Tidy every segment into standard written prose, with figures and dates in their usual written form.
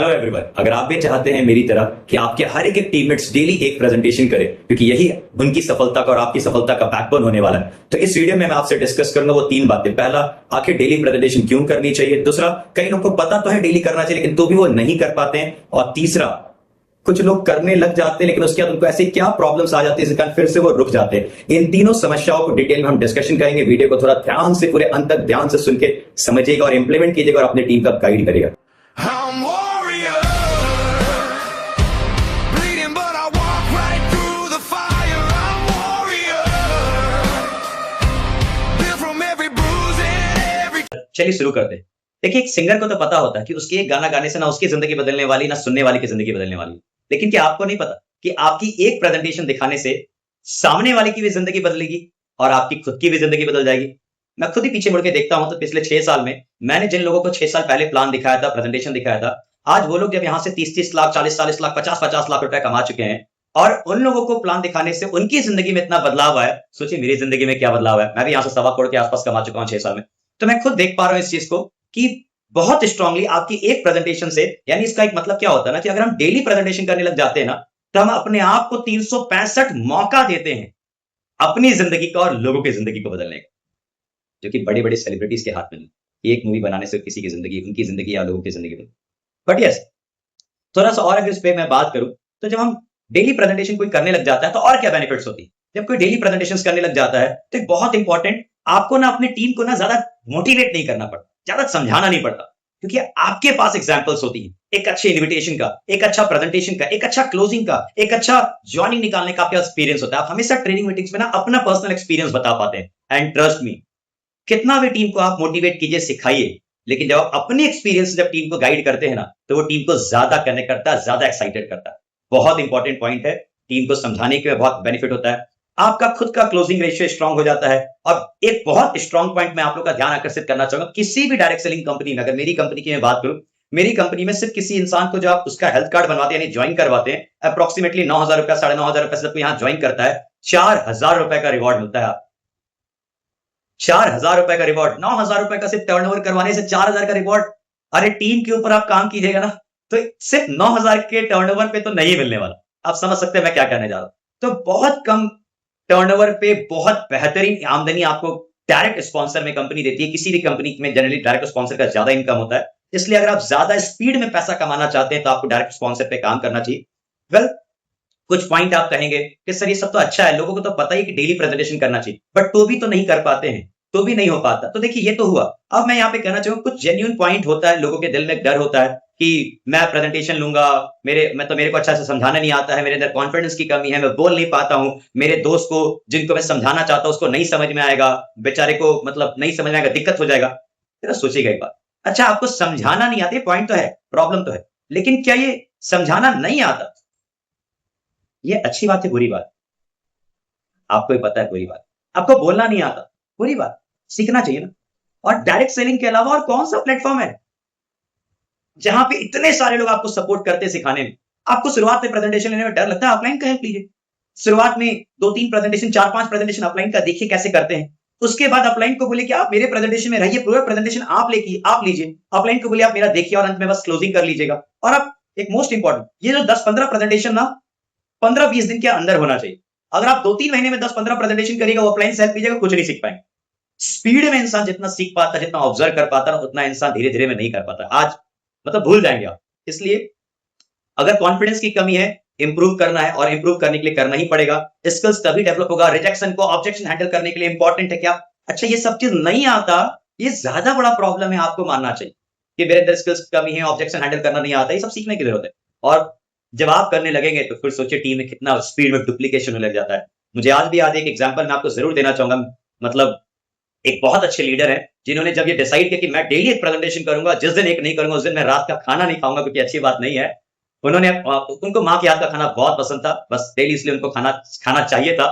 Hello everyone, अगर आप भी चाहते हैं मेरी तरह कि आपके हर एक टीममेट्स डेली एक प्रेजेंटेशन करें, क्योंकि यही उनकी सफलता का और आपकी सफलता का बैकबोन होने वाला है, तो इस वीडियो में मैं आपसे डिस्कस करूंगा वो 3 बातें। पहला, आखिर डेली प्रेजेंटेशन क्यों करनी चाहिए। दूसरा, कई लोगों को पता तो है डेली करना चाहिए लेकिन तो भी वो नहीं कर पाते हैं। और तीसरा, कुछ लोग करने लग जाते हैं लेकिन उसके बाद उनको ऐसी क्या प्रॉब्लम्स आ जाती है जिसके कारण फिर से वो रुक जाते हैं। इन तीनों समस्याओं को डिटेल में हम डिस्कशन करेंगे। वीडियो को थोड़ा ध्यान से, पूरे अंत तक ध्यान से सुन के समझिएगा और इंप्लीमेंट कीजिएगा और अपनी टीम का गाइड करिएगा। I'm warrior, bleeding but I walk right through the fire. I'm warrior, built from every bruise and every. चलिए शुरू करते हैं। देखिए, एक सिंगर को तो पता होता है कि उसके एक गाना गाने से ना उसकी जिंदगी बदलने वाली, ना सुनने वाले की जिंदगी बदलने वाली। लेकिन क्या आपको नहीं पता कि आपकी एक प्रेजेंटेशन दिखाने से सामने वाले की भी जिंदगी बदलेगी और आपकी खुद की भी जिंदगी बदल जाएगी। मैं खुद ही पीछे मुड़ के देखता हूं तो पिछले 6 साल में मैंने जिन लोगों को 6 साल पहले प्लान दिखाया था, प्रेजेंटेशन दिखाया था, आज वो लोग जब यहां से 30-30 लाख, 40-40 लाख, 50-50 लाख रुपए कमा चुके हैं और उन लोगों को प्लान दिखाने से उनकी जिंदगी में इतना बदलाव आया। सोचिए मेरी जिंदगी में क्या बदलाव है। मैं भी यहां से 1.25 करोड़ के आसपास कमा चुका हूं 6 साल में। तो मैं खुद देख पा रहा हूं इस चीज को कि बहुत स्ट्रांगली आपकी एक प्रेजेंटेशन से, यानी इसका एक मतलब क्या होता है ना कि अगर हम डेली प्रेजेंटेशन करने लग जाते हैं ना, तो हम अपने आप को 365 मौका देते हैं अपनी जिंदगी का और लोगों की जिंदगी को बदलने का, जो कि बड़े बड़े सेलिब्रिटीज के हाथ में नहीं। एक मूवी बनाने से किसी की जिंदगी, उनकी जिंदगी या लोगों की जिंदगी बदल। बट यस, थोड़ा सा और अगर इस पे मैं बात करूं तो जब हम डेली प्रेजेंटेशन कोई करने लग जाता है तो और क्या बेनिफिट्स होती है। जब कोई डेली प्रेजेंटेशन करने लग जाता है तो एक बहुत इंपॉर्टेंट, आपको ना अपनी टीम को ना ज्यादा मोटिवेट नहीं करना पड़ता, ज्यादा समझाना नहीं पड़ता, क्योंकि आपके पास एग्जाम्पल्स होती हैं। एक अच्छे इन्विटेशन का, एक अच्छा प्रेजेंटेशन का, एक अच्छा क्लोजिंग का, एक अच्छा ज्वाइनिंग निकालने का आपके पास एक्सपीरियंस होता है। आप हमेशा ट्रेनिंग मीटिंग्स में ना अपना पर्सनल एक्सपीरियंस बता पाते हैं। एंड ट्रस्ट मी, कितना भी टीम को आप मोटिवेट कीजिए, सिखाइए, लेकिन जब आप अपने एक्सपीरियंस से जब टीम को गाइड करते हैं ना, तो वो टीम को ज्यादा कनेक्ट करता है, ज्यादा एक्साइटेड करता है। बहुत इंपॉर्टेंट पॉइंट है। टीम को समझाने के बहुत बेनिफिट होता है। आपका खुद का क्लोजिंग रेशियो स्ट्रांग हो जाता है। और एक बहुत स्ट्रांग पॉइंट मैं आप लोग का ध्यान आकर्षित करना चाहूंगा, किसी भी डायरेक्ट सेलिंग कंपनी में, अगर मेरी कंपनी की मैं बात करूं, मेरी कंपनी में सिर्फ किसी इंसान को जो आप उसका हेल्थ कार्ड बनवाते हैं, यानी ज्वाइन करवाते हैं, अप्रोक्सीमेटली 9,000 रुपया, 9,500 रुपया से जब यहां ज्वाइन करता है, 4,000 रुपए का रिवॉर्ड मिलता है। 4,000 रुपए का रिवॉर्ड, 9,000 रुपए का सिर्फ टर्नओवर करवाने से 4,000 का रिवॉर्ड। अरे टीम के ऊपर आप काम कीजिएगा ना, तो सिर्फ 9,000 के टर्नओवर पे तो नहीं मिलने वाला। आप समझ सकते हैं मैं क्या कहने जा रहा हूं। तो बहुत कम टर्नओवर पे बहुत बेहतरीन आमदनी आपको डायरेक्ट स्पॉन्सर में कंपनी देती है। किसी भी कंपनी में जनरली डायरेक्ट स्पॉन्सर का ज्यादा इनकम होता है। इसलिए अगर आप ज्यादा स्पीड में पैसा कमाना चाहते हैं तो आपको डायरेक्ट स्पॉन्सर पे काम करना चाहिए। वेल, कुछ पॉइंट आप कहेंगे कि सर ये सब तो अच्छा है, लोगों को तो पता ही कि डेली प्रेजेंटेशन करना चाहिए, बट तो भी तो नहीं कर पाते हैं, तो भी नहीं हो पाता। तो देखिए, ये तो हुआ। अब मैं यहाँ पे कहना चाहूंगा, कुछ जेन्युइन पॉइंट होता है, लोगों के दिल में डर होता है कि मैं प्रेजेंटेशन लूंगा, मेरे को अच्छा से समझाना नहीं आता है, मेरे अंदर कॉन्फिडेंस की कमी है, मैं बोल नहीं पाता हूं, मेरे दोस्त को जिनको मैं समझाना चाहता हूं उसको नहीं समझ में आएगा, बेचारे को मतलब नहीं समझ में आएगा, दिक्कत हो जाएगा। जरा सोचिएगा एक बार। अच्छा, आपको समझाना नहीं आता, पॉइंट तो है, प्रॉब्लम तो है, लेकिन क्या ये समझाना नहीं आता ये अच्छी बात है, बुरी बात? आपको ही पता है बुरी बात। आपको बोलना नहीं आता, बुरी बात। सीखना चाहिए ना। और डायरेक्ट सेलिंग के अलावा और कौन सा प्लेटफॉर्म है जहां पे इतने सारे लोग आपको सपोर्ट करते हैं सिखाने में? आपको शुरुआत में प्रेजेंटेशन लेने में डर लगता है, ऑफलाइन का हेल्प लीजिए। शुरुआत में 2-3 प्रेजेंटेशन, 4-5 प्रेजेंटेशन ऑफलाइन का देखिए कैसे करते हैं। उसके बाद ऑफलाइन को बोले कि आप मेरे प्रेजेंटेशन में रहिए, पूरा प्रेजेंटेशन आप लीजिए। ऑफलाइन को बोले आप मेरा देखिए और अंत में बस क्लोजिंग कर लीजिएगा। और आप एक मोस्ट इंपॉर्टेंट, ये जो 10-15 प्रेजेंटेशन ना 15-20 दिन के अंदर होना चाहिए। अगर आप 2-3 महीने में 10-15 प्रेजेंटेशन करिएगा, वो ऑफलाइन से हेल्प लीजिएगा, कुछ नहीं सीख पाएंगे। स्पीड में इंसान जितना सीख पाता है, जितना ऑब्जर्व कर पाता है, उतना इंसान धीरे धीरे में नहीं कर पाता। आज मतलब भूल जाएंगे आप। इसलिए अगर कॉन्फिडेंस की कमी है, इंप्रूव करना है, और इंप्रूव करने के लिए करना ही पड़ेगा। स्किल्स तभी डेवलप होगा। रिजेक्शन को ऑब्जेक्शन हैंडल करने के लिए इंपॉर्टेंट है क्या? अच्छा, ये सब चीज नहीं आता, ये ज्यादा बड़ा प्रॉब्लम है। आपको मानना चाहिए कि मेरे अंदर स्किल्स की कमी है, ऑब्जेक्शन हैंडल करना नहीं आता, ये सब सीखने की जरूरत है। और जब आप करने लगेंगे तो फिर सोचिए टीम में कितना स्पीड में डुप्लीकेशन होने लग जाता है। मुझे आज भी याद है, एक एग्जांपल मैं आपको जरूर देना चाहूंगा। मतलब एक बहुत अच्छे लीडर है जिन्होंने जब ये डिसाइड किया कि मैं डेली एक प्रेजेंटेशन करूंगा, जिस दिन एक नहीं करूंगा उस दिन मैं रात का खाना नहीं खाऊंगा, क्योंकि अच्छी बात नहीं है। उनको माँ के हाथ का खाना बहुत पसंद था, बस डेली इसलिए उनको खाना चाहिए था।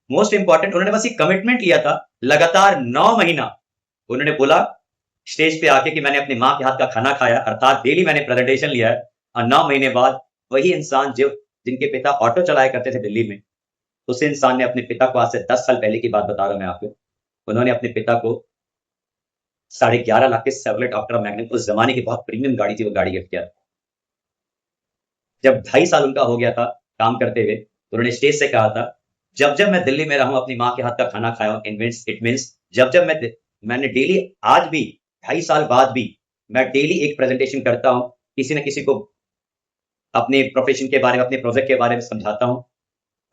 मोस्ट इंपॉर्टेंट, उन्होंने बस एक कमिटमेंट लिया था, लगातार 9 महीना उन्होंने बोला स्टेज पे आके कि मैंने अपनी माँ के हाथ का खाना खाया, अर्थात डेली मैंने प्रेजेंटेशन लिया है। और 9 महीने बाद वही इंसान जो जिनके पिता ऑटो चलाया करते थे दिल्ली में, उस इंसान ने अपने पिता को, आज से 10 साल पहले की बात बता रहा हूं मैं आपको, उन्होंने अपने पिता को 11.5 लाख के सेवलेट ऑक्टा मैग्नम, उस जमाने की बहुत प्रीमियम गाड़ी थी, वो गाड़ी गिफ्ट किया। जब 2.5 साल उनका हो गया था काम करते हुए, तो उन्होंने स्टेज से कहा था, जब मैं दिल्ली में रहा हूं, अपनी माँ के हाथ का खाना खाया हूं, इट मीन्स जब मैंने डेली, आज भी 2.5 साल बाद भी मैं डेली एक प्रेजेंटेशन करता हूं, किसी न किसी को अपने प्रोफेशन के बारे में, अपने प्रोजेक्ट के बारे में समझाता हूं,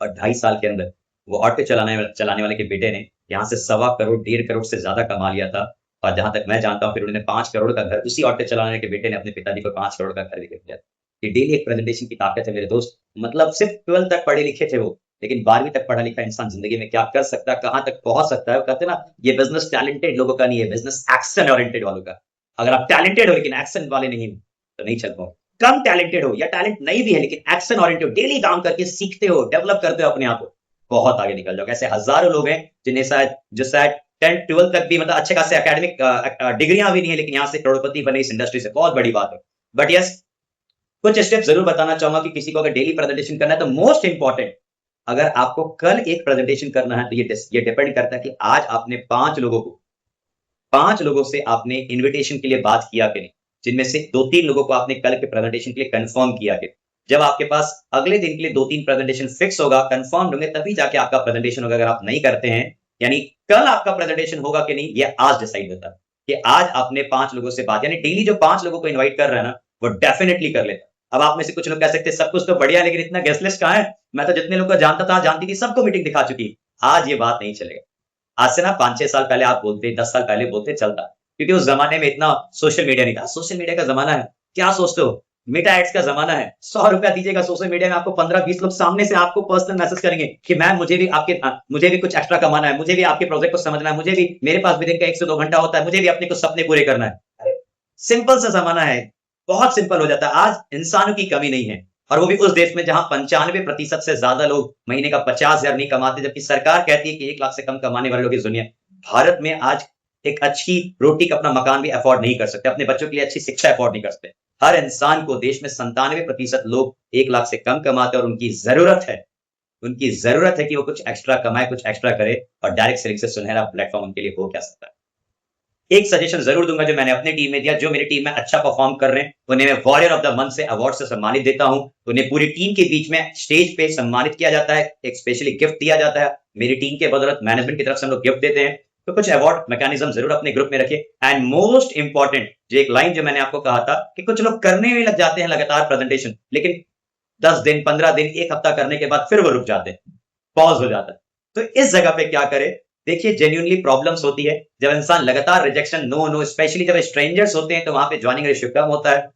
और 2.5 साल के अंदर वो ऑटो चलाने वाले के बेटे ने यहाँ से 1.25 करोड़ 1.5 करोड़ से ज्यादा कमा लिया था। और जहां तक मैं जानता हूँ, फिर उन्होंने 5 करोड़ का घर, उसी ऑटो चलाने के बेटे ने अपने पिताजी को 5 करोड़ का घर दिया दिया। ये डेली एक प्रेजेंटेशन की ताकत है मेरे दोस्त। मतलब सिर्फ 12 तक पढ़े लिखे थे वो, लेकिन 12वीं तक पढ़ा लिखा इंसान जिंदगी में क्या कर सकता है, कहां तक पहुंच सकता है। वो कहते हैं ना, ये बिजनेस टैलेंटेड लोगों का नहीं है, बिजनेस एक्शन ओरिएंटेड वालों का। अगर आप टैलेंटेड हो लेकिन एक्शन वाले नहीं हो, तो नहीं चल पाओ। कम टैलेंटेड हो या टैलेंट नहीं भी है लेकिन एक्शन ओरिएंटेड, डेली काम करके सीखते हो, डेवलप करते हो अपने आप को, बहुत आगे निकल जाओगे। ऐसे हजारों लोग हैं जिन्हें शायद 10 12 तक भी, मतलब अच्छे खासे एकेडमिक डिग्रियां भी नहीं है, लेकिन यहाँ से करोड़पति बने इस इंडस्ट्री से, बहुत बड़ी बात है। बट यस, कुछ स्टेप जरूर बताना चाहूंगा कि किसी को अगर डेली प्रेजेंटेशन करना है, तो मोस्ट इंपॉर्टेंट, अगर आपको कल एक प्रेजेंटेशन करना है, तो ये डिपेंड करता है कि आज आपने 5 लोगों से आपने इन्विटेशन के लिए बात किया कि नहीं, जिनमें से 2-3 लोगों को आपने कल के प्रेजेंटेशन के लिए कंफर्म किया कि, जब आपके पास अगले दिन के लिए 2-3 प्रेजेंटेशन फिक्स होगा, कंफर्म होंगे, तभी जाके आपका प्रेजेंटेशन होगा। अगर आप नहीं करते हैं, यानी कल आपका प्रेजेंटेशन होगा कि नहीं, ये आज डिसाइड होता है कि आज आपने 5 लोगों से बात, यानी डेली जो 5 लोगों को इन्वाइट कर रहे हैं ना, वो डेफिनेटली कर लेता। अब आप में से कुछ लोग कह सकते हैं सब कुछ तो बढ़िया, लेकिन इतना गेस्ट लिस्ट कहां है, मैं तो जितने लोगों को जानता था, जानती थी, सबको मीटिंग दिखा चुकी। आज ये बात नहीं चलेगा। आज से ना 5-6 साल पहले आप बोलते, 10 साल पहले बोलते, चलता, क्योंकि उस जमाने में इतना सोशल मीडिया नहीं था। सोशल मीडिया का जमाना है, क्या सोचते हो, मेटा एड्स का जमाना है। 100 रुपया दीजिएगा सोशल मीडिया में, आपको 15-20 लोग सामने से आपको पर्सनल मैसेज करेंगे कि मैम मुझे भी कुछ एक्स्ट्रा कमाना है, मुझे भी आपके प्रोजेक्ट को समझना है, मुझे भी, मेरे पास भी दिन का 1 से 2 घंटा होता है, मुझे भी अपने कुछ सपने पूरे करना है। सिंपल सा जमाना है, बहुत सिंपल हो जाता है। आज इंसानों की कमी नहीं है, और वो भी उस देश में जहां 95% से ज्यादा लोग महीने का 50,000 नहीं कमाते, जबकि सरकार कहती है कि 1 लाख से कम कमाने वाले लोग इस दुनिया। भारत में आज एक अच्छी रोटी का अपना मकान भी अफोर्ड नहीं कर सकते, अपने बच्चों के लिए अच्छी शिक्षा अफोर्ड नहीं कर सकते। हर इंसान को देश में 97% लोग 1 लाख से कम कमाते हैं, और उनकी जरूरत है कि वो कुछ एक्स्ट्रा कमाए, कुछ एक्स्ट्रा करे, और डायरेक्ट सेलिंग से सुनहरा प्लेटफॉर्म उनके लिए हो क्या सकता है। एक सजेशन जरूर दूंगा जो मैंने अपनी टीम में दिया, जो मेरी टीम में अच्छा परफॉर्म कर रहे हैं उन्हें मैं वॉरियर ऑफ द मंथ से अवार्ड से सम्मानित देता हूं। उन्हें पूरी टीम के बीच में स्टेज पे सम्मानित किया जाता है, एक स्पेशली गिफ्ट दिया जाता है। मेरी टीम के बदौलत मैनेजमेंट की तरफ से हम लोग गिफ्ट देते हैं। तो कुछ अवार्ड मैकेनिज्म जरूर अपने ग्रुप में रखिए। एंड मोस्ट इंपॉर्टेंट, जो एक लाइन जो मैंने आपको कहा था कि कुछ लोग करने में लग जाते हैं लगातार प्रेजेंटेशन, लेकिन 10 दिन 15 दिन 1 हफ्ता करने के बाद फिर वो रुक जाते हैं, पॉज हो जाता है। तो इस जगह पे क्या करे, देखिए जेन्युइनली प्रॉब्लम्स होती है जब इंसान लगातार रिजेक्शन, नो, स्पेशली जब स्ट्रेंजर्स होते हैं, तो वहां पे ज्वाइनिंग रेशियो कम होता है।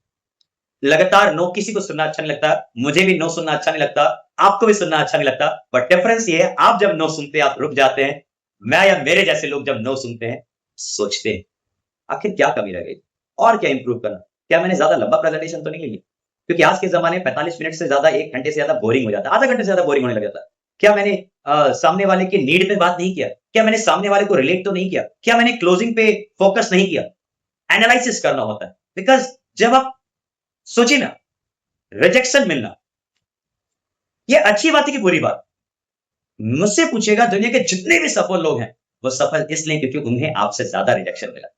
लगातार नो किसी को सुनना अच्छा नहीं लगता, मुझे भी नो सुनना अच्छा नहीं लगता, आपको भी सुनना अच्छा नहीं लगता। बट डिफरेंस ये है, आप जब नो सुनते हैं आप रुक जाते हैं, मैं या मेरे जैसे लोग जब नो सुनते हैं सोचते हैं आखिर क्या कमी रह गई और क्या इंप्रूव करना, क्या मैंने ज्यादा लंबा प्रेजेंटेशन तो नहीं लिया, क्योंकि आज के जमाने में 45 मिनट से ज्यादा, 1 घंटे से ज्यादा बोरिंग हो जाता है, आधा घंटे से ज्यादा बोरिंग होने लग जाता है। क्या मैंने सामने वाले की नीड पे बात नहीं किया, क्या मैंने सामने वाले को रिलेट तो नहीं किया, क्या मैंने क्लोजिंग पे फोकस नहीं किया। एनालिसिस करना होता है, बिकॉज जब आप सोचिए ना, रिजेक्शन मिलना ये अच्छी बात है कि बुरी बात। मुझसे पूछेगा दुनिया के जितने भी सफल लोग हैं, वो सफल इसलिए क्योंकि उन्हें आपसे ज्यादा रिजेक्शन मिला,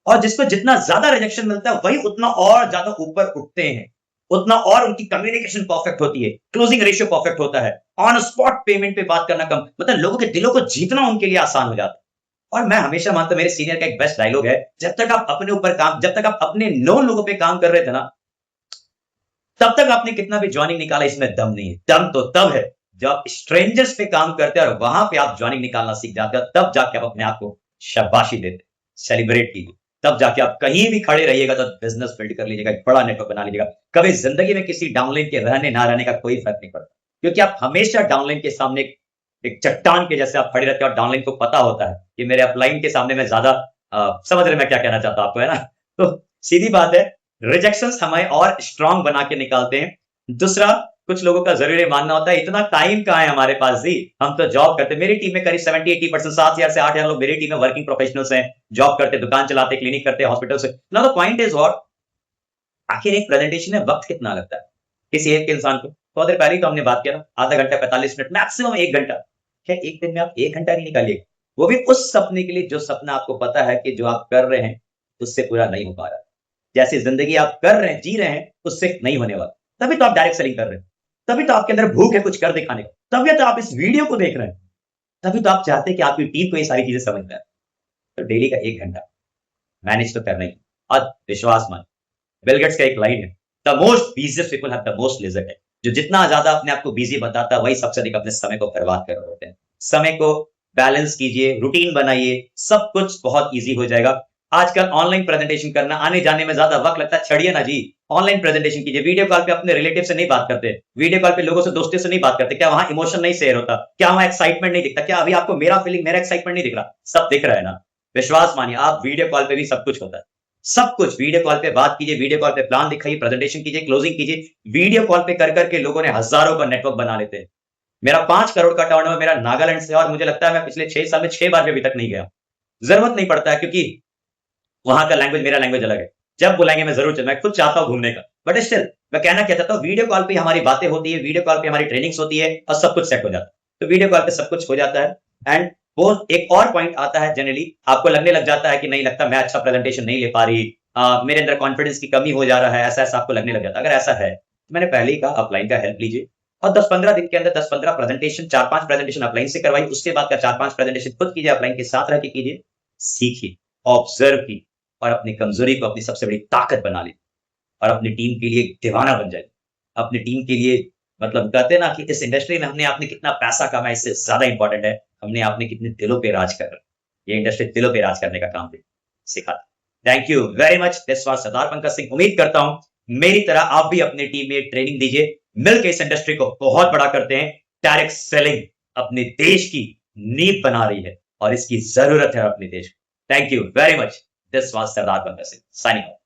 और जिसको जितना ज्यादा रिजेक्शन मिलता है वही उतना और ज्यादा ऊपर उठते हैं, उतना और उनकी कम्युनिकेशन परफेक्ट होती है, क्लोजिंग रेशियो परफेक्ट होता है, ऑन स्पॉट पेमेंट पे बात करना कम, मतलब लोगों के दिलों को जीतना उनके लिए आसान हो जाता है। और मैं हमेशा मानता हूं, मेरे सीनियर का एक बेस्ट डायलॉग है, जब तक आप अपने ऊपर काम, जब तक आप अपने 9 लोगों पे काम कर रहे थे ना, तब तक आपने कितना भी ज्वाइनिंग निकाला, इसमें दम नहीं है। दम तो तब है जब आप स्ट्रेंजर्स पे काम करते हैं और वहां पे आप ज्वाइनिंग निकालना सीख जाते हो, तब जाके आप अपने आप को शाबाशी देते, सेलिब्रेट कीजिए, तब जाके आप कहीं भी खड़े रहिएगा तो बिजनेस बिल्ड कर लीजिएगा, एक बड़ा नेटवर्क बना लीजिएगा। कभी जिंदगी में किसी डाउनलाइन के रहने ना रहने का कोई फर्क नहीं पड़ता, क्योंकि आप हमेशा डाउनलाइन के सामने एक चट्टान के जैसे आप खड़े रहते हो, और डाउनलाइन को पता होता है कि मेरे अपलाइन के सामने में ज्यादा समझ रहे मैं क्या कहना चाहता हूं आपको, है ना। तो सीधी बात है, रिजेक्शंस हमें और स्ट्रांग बना के निकालते हैं। दूसरा, कुछ लोगों का जरूर मानना होता है इतना टाइम कहां है हमारे पास जी, हम तो जॉब करते। मेरी टीम में करीब 70-80%, 7,000 से 8,000 लोग मेरी टीम में वर्किंग प्रोफेशनल्स हैं, जॉब करते, दुकान चलाते, क्लिनिक करते, हॉस्पिटल से। Now the point is what, आखिर एक प्रेजेंटेशन में वक्त कितना लगता है किसी एक इंसान को। थोड़ी देर पहले तो हमने बात किया ना, आधा घंटा, 45 मिनट, मैक्सिमम 1 घंटा। क्या एक दिन में आप 1 घंटा नहीं निकालिए, वो भी उस सपने के लिए जो सपना आपको पता है कि जो आप कर रहे हैं उससे पूरा नहीं हो पा रहा, जैसी जिंदगी आप कर रहे हैं, जी रहे हैं, उससे नहीं होने वाला। तभी तो आप डायरेक्ट सेलिंग कर रहे हैं, तभी तो आपके अंदर भूख है कुछ कर दिखाने का, तभी तो आप इस वीडियो को देख रहे हैं, तभी तो आप चाहते हैं कि आपकी टीम को ये सारी चीजें समझ में आए। तो डेली का 1 घंटा मैनेज तो करना ही। और विश्वास मान, बिल गेट्स का एक लाइन है, the most busiest people have the most leisure time. जो जितना ज्यादा अपने आप को बिजी बताता है, वही सबसे अधिक अपने समय को बर्बाद कर रहे होते हैं। समय को बैलेंस कीजिए, रूटीन बनाइए, सब कुछ बहुत इजी हो जाएगा। आजकल ऑनलाइन प्रेजेंटेशन करना, आने जाने में ज्यादा वक्त लगता है, छड़िए ना जी, ऑनलाइन प्रेजेंटेशन कीजिए। वीडियो कॉल पे अपने रिलेटिव से नहीं बात करते, वीडियो कॉल पे लोगों से, दोस्तों से नहीं बात करते, क्या वहां इमोशन नहीं शेयर होता? क्या वहां एक्साइटमेंट नहीं दिखता? क्या अभी आपको मेरा फीलिंग, मेरा एक्साइटमेंट नहीं दिख रहा? सब दिख रहा है ना। विश्वास मानिए, आप वीडियो कॉल पे भी सब कुछ होता है, सब कुछ। वीडियो कॉल पे बात कीजिए, वीडियो कॉल पे प्लान दिखाइए, प्रेजेंटेशन कीजिए, क्लोजिंग कीजिए। वीडियो कॉल पे कर करके लोगों ने हजारों का नेटवर्क बना लेते हैं। मेरा 5 करोड़ का टर्नओवर मेरा नागालैंड से, और मुझे लगता है मैं पिछले 6 साल में 6 बार भी अभी तक नहीं गया। जरूरत नहीं पड़ता है, क्योंकि वहां का लैंग्वेज, मेरा लैंग्वेज अलग है। जब बुलाएंगे मैं जरूर मैं खुद चाहता हूं घूमने का, बट स्टिल मैं कहना क्या चाहता हूं, वीडियो कॉल पे हमारी बातें होती है, वीडियो कॉल पे हमारी ट्रेनिंग्स होती है, और सब कुछ सेट हो जाता है। तो वीडियो कॉल पे सब कुछ हो जाता है। एंड वो एक और पॉइंट आता है, जनरली आपको लगने लग जाता है कि नहीं लगता, मैं अच्छा प्रेजेंटेशन नहीं ले पा रही, मेरे अंदर कॉन्फिडेंस की कमी हो जा रहा है, ऐसा ऐसा आपको लगने लग जाता है। अगर ऐसा है तो मैंने पहले ही कहा, अपलाइन का हेल्प लीजिए, और 10-15 दिन के अंदर 10-15 प्रेजेंटेशन, 4-5 प्रेजेंटेशन अपलाइन से करवाइए, उसके बाद का 4-5 प्रेजेंटेशन खुद कीजिए, अपलाइन के साथ रह के कीजिए। सीखिए, ऑब्जर्व कीजिए, और अपनी कमजोरी को अपनी सबसे बड़ी ताकत बना लीजिए, और अपनी टीम के लिए दीवाना बन जाए। अपनी टीम के लिए, मतलब कहते हैं ना कि इस इंडस्ट्री में हमने आपने कितना पैसा कमाया, इससे ज्यादा इंपॉर्टेंट है हमने आपने कितने दिलों पे राज कर, ये इंडस्ट्री दिलों पे राज करने का काम भी सिखाता। Thank you very much, this was Sardar Pankaj Singh. उम्मीद करता हूं मेरी तरह आप भी अपनी टीम में ट्रेनिंग दीजिए, मिलकर इस इंडस्ट्री को बहुत बड़ा करते हैं। डायरेक्ट सेलिंग अपने देश की नींव बना रही है, और इसकी जरूरत है अपने देश को। Thank you very much, this was Sardar Pankaj Singh, signing off.